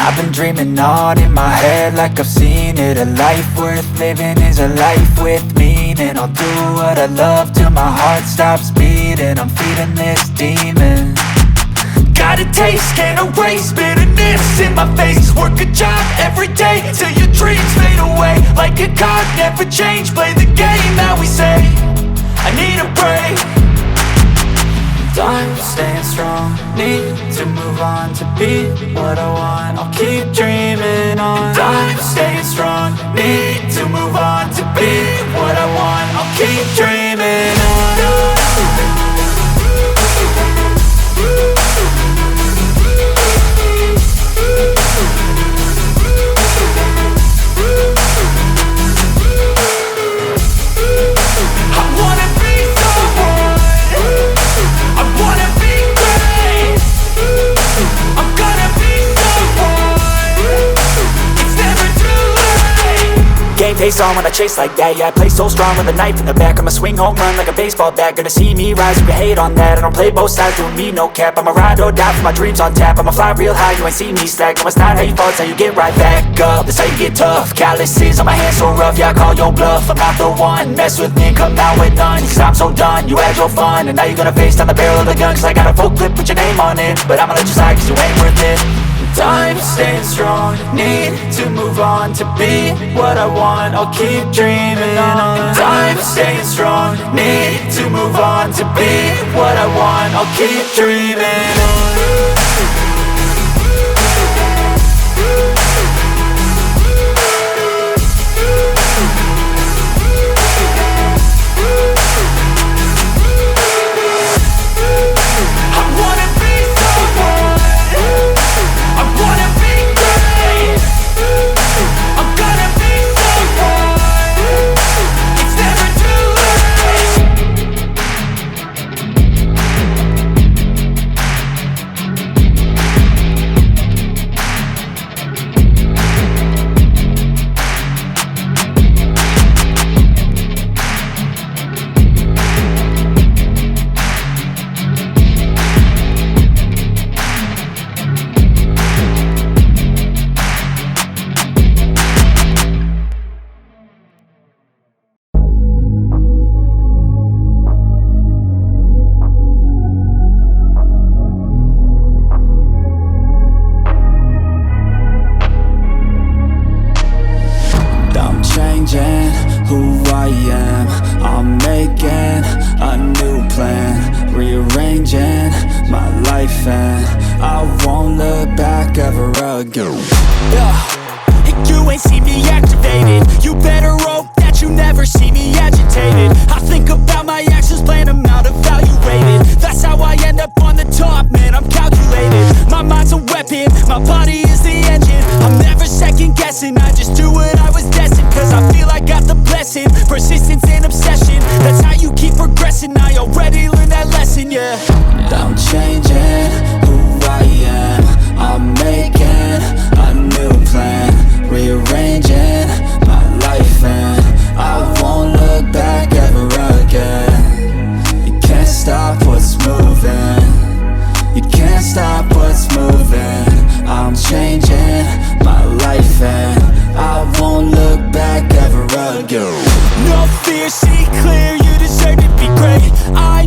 I've been dreaming on in my head like I've seen it. A life worth living is a life with meaning. I'll do what I love till my heart stops beating. I'm feeding this demon. Got a taste, can't erase bitterness in my face. Work a job every day till your dreams fade away. Like a card, never change, play the game that we say. I need a break. I'm staying strong, need to move on to be what I want. I'll keep dreaming on. I'm staying strong, need to move on to be what I want. I'll keep dreaming on. Game face on when I chase like that. Yeah, I play so strong with a knife in the back. I'ma swing home run like a baseball bat. Gonna see me rise, you can hate on that. I don't play both sides, doing me no cap. I'ma ride or die for my dreams on tap. I'ma fly real high, you ain't see me slack. No, it's not how you fall, it's how you get right back up. That's how you get tough. Calluses on my hands so rough, yeah, I call your bluff. I'm not the one, mess with me, come out with none. Cause I'm so done, you had your fun. And now you're gonna face down the barrel of the gun. Cause I got a full clip, put your name on it. But I'ma let you slide cause you ain't worth it. I'm staying strong, need to move on to be what I want. I'll keep dreaming on. I'm staying strong, need to move on to be what I want. I'll keep dreaming on. Who I am, I'm making a new plan, rearranging my life and I won't look back ever again. You ain't see me activated. You better hope that you never see me agitated. I think about my actions, plan them out, evaluated. That's how I end up on the top, man, I'm calculated. My mind's a weapon, my body is the engine. I'm never second guessing, I just do what I was destined. Cause I feel I got the blessing, persistence and obsession. That's how you keep progressing, I already learned that lesson, yeah. I'm changing who I am, I'm making a new plan, rearranging my life and I won't look back ever again. You can't stop what's moving, you can't stop what's moving. I'm changing my life and I won't look back ever again. No fear, see clear, you deserve to be great. I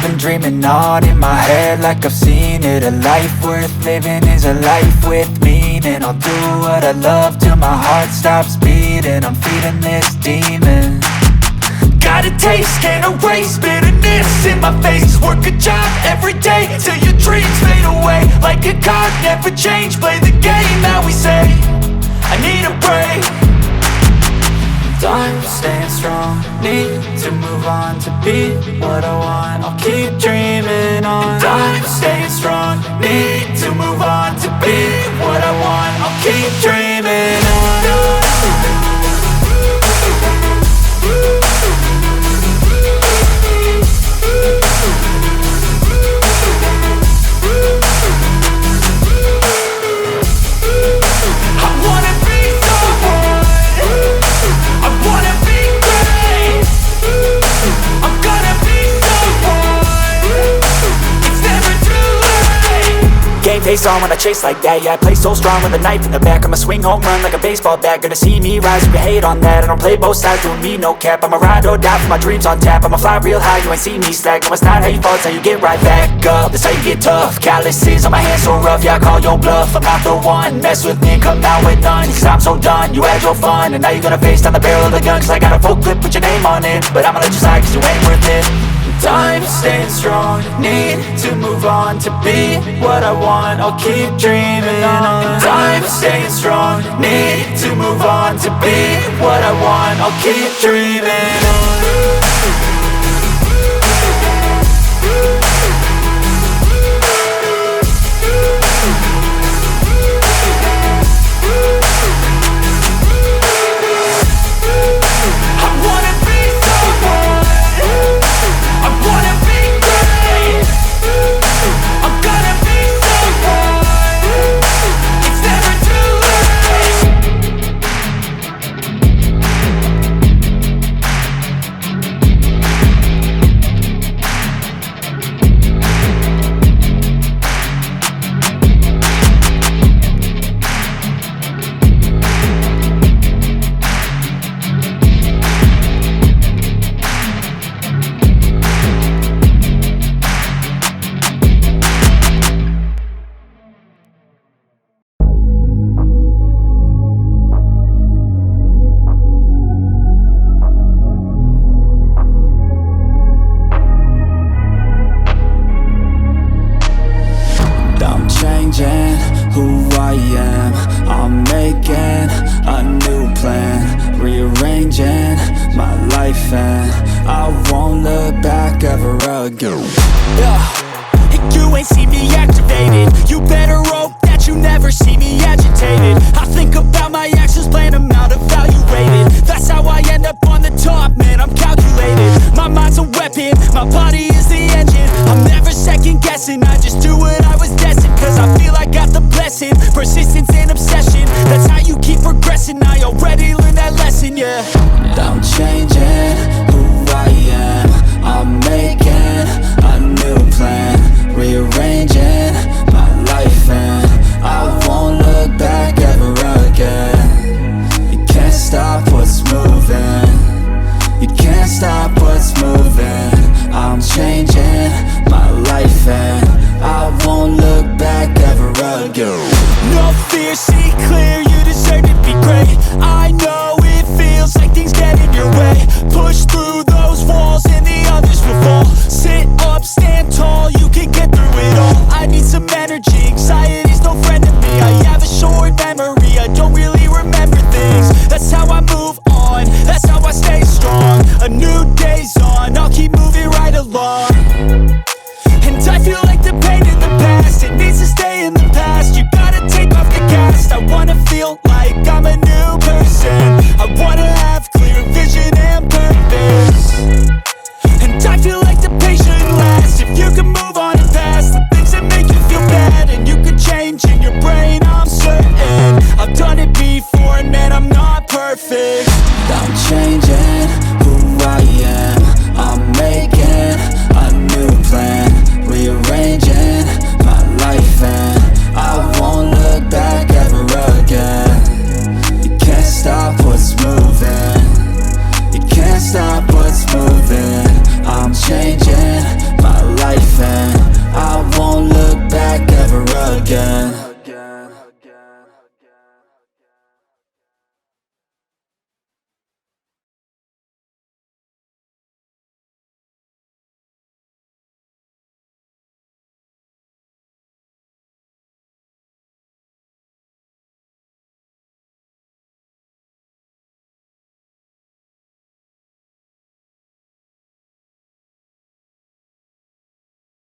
I've been dreaming on in my head like I've seen it. A life worth living is a life with meaning. I'll do what I love till my heart stops beating. I'm feeding this demon. Got a taste, can't erase bitterness in my face. Work a job every day till your dreams fade away. Like a card, never change, play the game that we say. I need a break. I'm staying strong, need to move on to be what I want. I'll keep dreaming on. I'm staying strong, need to move on to be what I want. I'll keep dreaming on. Game face on when I chase like that. Yeah, I play so strong with a knife in the back. I'ma swing home run like a baseball bat. Gonna see me rise, you can hate on that. I don't play both sides, doing me no cap. I'ma ride or die for my dreams on tap. I'ma fly real high, you ain't see me slack. No, it's not how you fall, it's how you get right back up. That's how you get tough. Calluses on my hands so rough, yeah, I call your bluff. I'm not the one, mess with me and come out with none. Cause I'm so done, you had your fun. And now you're gonna face down the barrel of the gun. Cause I got a full clip, put your name on it. But I'ma let you slide cause you ain't worth it. I'm staying strong, need to move on to be what I want. I'll keep dreaming on. I'm staying strong, need to move on to be what I want. I'll keep dreaming on. Who I am, I'm making a new plan, rearranging my life and I won't look back ever again. Yeah, you ain't see me activated. You better hope that you never see me agitated. I think about my actions, plan them out, evaluated. That's how I end up on the top, man, I'm calculated. My mind's a weapon, my body is the engine. I'm never second guessing, I just do what I was destined. Cause I feel I got the blessing, persistence and obsession. That's how you keep progressing, I already learned that lesson, yeah. I'm changing who I am, I'm making a new plan, rearranging my life and I won't look back ever again. You can't stop what's moving, you can't stop what's moving. I'm changing my life and I won't look back ever again. No fear, see clear, you deserve to be great. I know it feels like things get in your way. Push through those walls and the others will fall. Sit up, stand tall, you can get through it all. I need some energy, anxiety's no friend to me. I have a short memory, I don't really remember things. That's how I move on, that's how I stay strong. A new day's on, I'll keep moving right along. And I feel like the pain in the past, it needs to stay in the past. You gotta take off the cast. I wanna feel like I'm a new person. I wanna have clear vision and purpose. And I feel like the pain shouldn't last. If you can move on and past the things that make you feel bad, and you can change in your brain, I'm certain. I've done it before and man, I'm not perfect. I'm changing who I am, I'm making a new plan, rearranging my life and I won't look back ever again. You can't stop what's moving, you can't stop what's moving. I'm changing my life life, and I won't look back ever again.